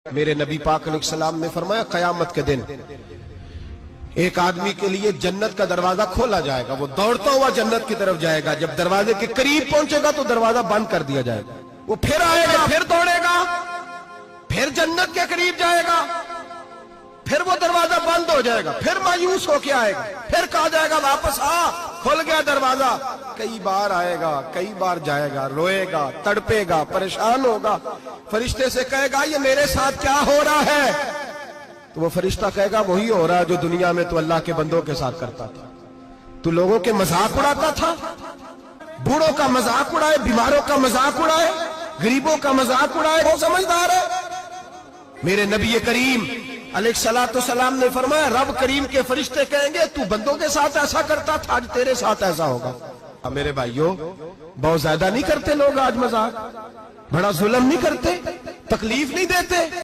میرے نبی پاک علیہ السلام نے فرمایا قیامت کے دن ایک آدمی کے لیے جنت کا دروازہ کھولا جائے گا، وہ دوڑتا ہوا جنت کی طرف جائے گا، جب دروازے کے قریب پہنچے گا تو دروازہ بند کر دیا جائے گا، وہ پھر آئے گا، پھر دوڑے گا، پھر جنت کے قریب جائے گا، پھر وہ دروازہ بند ہو جائے گا، پھر مایوس ہو کے آئے گا، پھر کہا جائے گا واپس آ، کھل گیا دروازہ، کئی بار آئے گا، کئی بار جائے گا، روئے گا، تڑپے گا، پریشان ہوگا، فرشتے سے کہے گا یہ میرے ساتھ کیا ہو رہا ہے؟ تو وہ فرشتہ کہے گا وہی ہو رہا ہے جو دنیا میں تو اللہ کے بندوں کے ساتھ کرتا تھا، تو لوگوں کے مذاق اڑاتا تھا، بوڑھوں کا مذاق اڑائے، بیماروں کا مذاق اڑائے، غریبوں کا مذاق اڑائے، وہ سمجھدار ہے؟ میرے نبی کریم علیہ السلام نے فرمایا رب کریم کے فرشتے کہیں گے تو بندوں کے ساتھ ایسا کرتا تھا، آج تیرے ساتھ ایسا ہوگا۔ اب میرے بھائیوں بہت زیادہ نہیں کرتے لوگ آج مذاق؟ بڑا ظلم نہیں کرتے؟ تکلیف نہیں دیتے؟